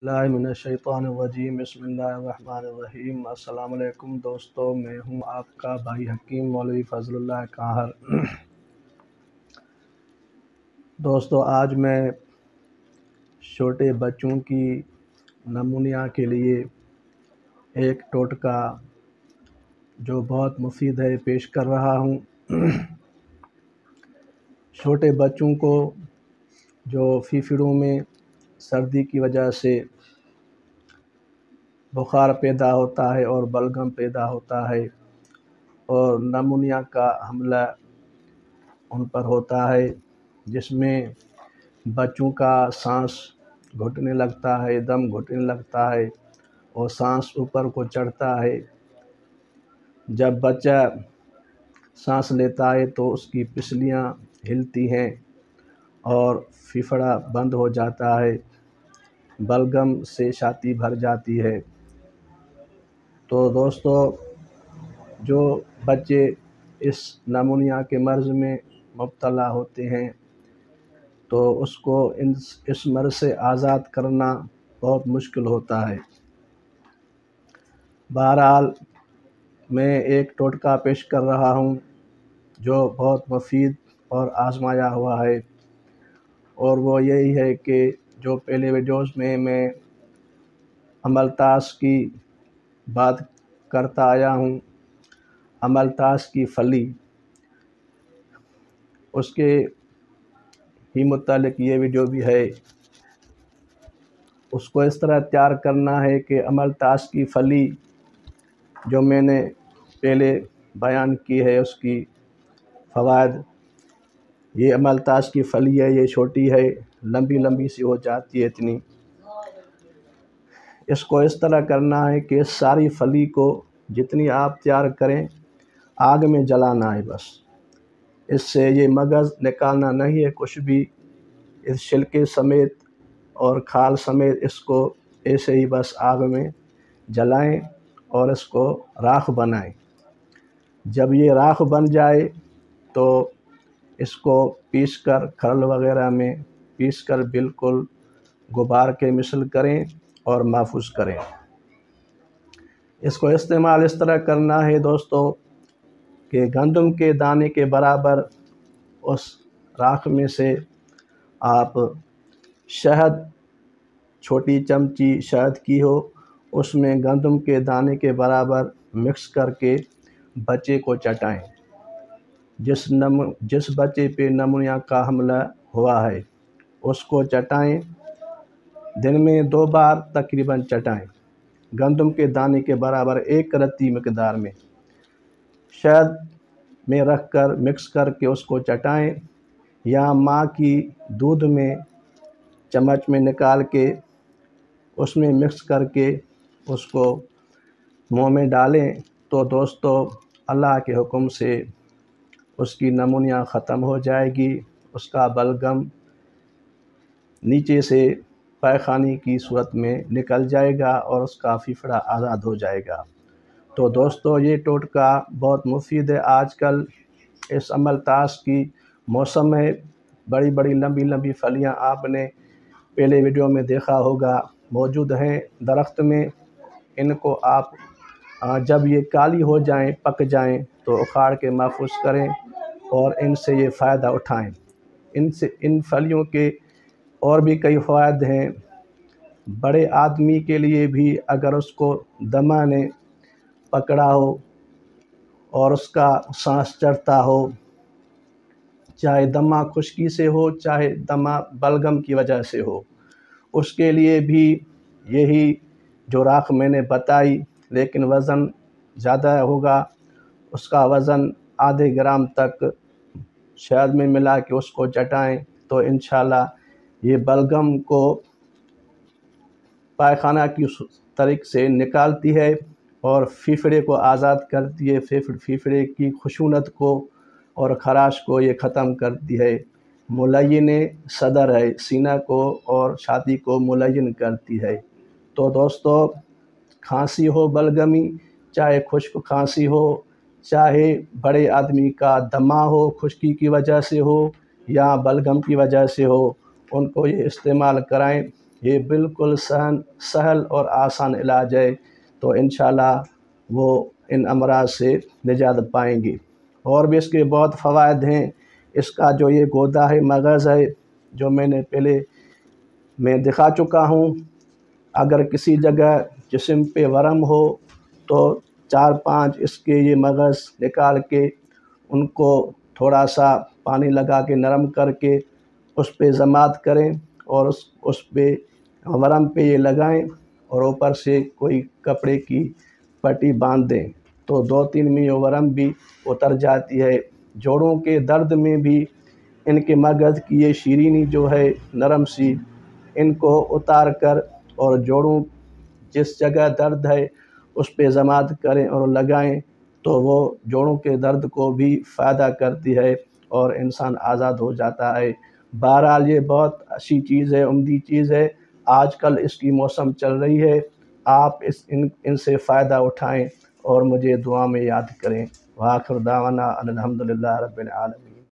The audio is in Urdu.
اللہ من الشیطان الرجیم بسم اللہ الرحمن الرحیم۔ السلام علیکم دوستو، میں ہوں آپ کا بھائی حکیم مولوی فضل اللہ کاہر۔ دوستو، آج میں چھوٹے بچوں کی نمونیا کے لیے ایک ٹوٹکا جو بہت مفید ہے پیش کر رہا ہوں۔ چھوٹے بچوں کو جو پھیپھڑوں میں سردی کی وجہ سے بخار پیدا ہوتا ہے اور بلغم پیدا ہوتا ہے اور نمونیا کا حملہ ان پر ہوتا ہے، جس میں بچوں کا سانس گھٹنے لگتا ہے، دم گھٹنے لگتا ہے اور سانس اوپر کو چڑھتا ہے۔ جب بچہ سانس لیتا ہے تو اس کی پسلیاں ہلتی ہیں اور پھیپھڑا بند ہو جاتا ہے، بلغم سے چھاتی بھر جاتی ہے۔ تو دوستو، جو بچے اس نمونیا کے مرض میں مبتلا ہوتے ہیں تو اس کو اس مرض سے آزاد کرنا بہت مشکل ہوتا ہے۔ بہرحال میں ایک ٹوٹکا پیش کر رہا ہوں جو بہت مفید اور آزمایا ہوا ہے، اور وہ یہی ہے کہ جو پہلے ویڈیوز میں املتاس کی بات کرتا آیا ہوں، املتاس کی پھلی، اس کے ہی متعلق یہ ویڈیو بھی ہے۔ اس کو اس طرح تیار کرنا ہے کہ املتاس کی پھلی جو میں نے پہلے بیان کی ہے اس کی فوائد، یہ املتاس کی پھلی ہے، یہ چھوٹی ہے، لمبی لمبی سی ہو جاتی ہے اتنی۔ اس کو اس طرح کرنا ہے کہ ساری پھلی کو جتنی آپ تیار کریں آگ میں جلانا ہے، بس اس سے یہ مغز نکالنا نہیں ہے کچھ بھی، اس چھلکے سمیت اور کھال سمیت اس کو ایسے ہی بس آگ میں جلائیں اور اس کو راکھ بنائیں۔ جب یہ راکھ بن جائے تو اس کو پیس کر کھرل وغیرہ میں پیس کر بالکل غبار کے مثل کریں اور محفوظ کریں۔ اس کو استعمال اس طرح کرنا ہے دوستو کہ گندم کے دانے کے برابر اس راکھ میں سے آپ شہد، چھوٹی چمچی شہد کی ہو، اس میں گندم کے دانے کے برابر مکس کر کے بچے کو چٹائیں۔ جس بچے پہ نمونیا کا حملہ ہوا ہے اس کو چٹائیں، دن میں 2 بار تقریباً چٹائیں، گندم کے دانے کے برابر 1 رتی مقدار میں شہد میں رکھ کر مکس کر کے اس کو چٹائیں، یا ماں کی دودھ میں چمچ میں نکال کے اس میں مکس کر کے اس کو منہ میں ڈالیں تو دوستو اللہ کے حکم سے اس کی نمونیا ختم ہو جائے گی، اس کا بلغم نیچے سے پائخانے کی صورت میں نکل جائے گا اور اس کا پھیپھڑا آزاد ہو جائے گا۔ تو دوستو، یہ ٹوٹکا بہت مفید ہے۔ آج کل اس املتاس کی موسم ہے، بڑی بڑی لمبی لمبی پھلیاں آپ نے پہلے ویڈیو میں دیکھا ہوگا موجود ہیں درخت میں۔ ان کو آپ جب یہ کالی ہو جائیں، پک جائیں تو اکھاڑ کے محفوظ کریں اور ان سے یہ فائدہ اٹھائیں۔ ان پھلیوں کے اور بھی کئی فوائد ہیں۔ بڑے آدمی کے لیے بھی اگر اس کو دمہ نے پکڑا ہو اور اس کا سانس چڑھتا ہو، چاہے دمہ خشکی سے ہو چاہے دمہ بلغم کی وجہ سے ہو، اس کے لیے بھی یہی جو راکھ میں نے بتائی، لیکن وزن زیادہ ہوگا، اس کا وزن آدھے گرام تک شہد میں ملا کے اس کو چٹائیں تو انشاءاللہ یہ بلغم کو پائخانہ کی طریق سے نکالتی ہے اور پھیپھڑے کو آزاد کرتی ہے، پھیپھڑے کی خشونت کو اور خراش کو یہ ختم کرتی ہے۔ ملین صدر ہے، سینہ کو اور چھاتی کو ملین کرتی ہے۔ تو دوستو، کھانسی ہو بلغمی، چاہے خشک کھانسی ہو، چاہے بڑے آدمی کا دمہ ہو خشکی کی وجہ سے ہو یا بلغم کی وجہ سے ہو، ان کو یہ استعمال کرائیں یہ بالکل سہل اور آسان علاج ہے، تو انشاءاللہ وہ ان امراض سے نجات پائیں گے۔ اور بھی اس کے بہت فوائد ہیں۔ اس کا جو یہ گودا ہے، مغز ہے، جو میں نے پہلے دکھا چکا ہوں، اگر کسی جگہ جسم پہ ورم ہو تو 4-5 اس کے یہ مغز نکال کے ان کو تھوڑا سا پانی لگا کے نرم کر کے اس پہ ضماد کریں اور اس پہ ورم پہ یہ لگائیں اور اوپر سے کوئی کپڑے کی پٹی باندھ دیں، تو 2-3 میں یہ ورم بھی اتر جاتی ہے۔ جوڑوں کے درد میں بھی ان کے مغز کی یہ شیرینی جو ہے نرم سی، ان کو اتار کر اور جوڑوں جس جگہ درد ہے اس پہ ضماد کریں اور لگائیں، تو وہ جوڑوں کے درد کو بھی فائدہ کرتی ہے اور انسان آزاد ہو جاتا ہے۔ بہرحال یہ بہت اچھی چیز ہے، عمدی چیز ہے۔ آج کل اس کی موسم چل رہی ہے، آپ ان سے فائدہ اٹھائیں اور مجھے دعا میں یاد کریں۔ وآخر دعوانا ان الحمدللہ رب العالمین۔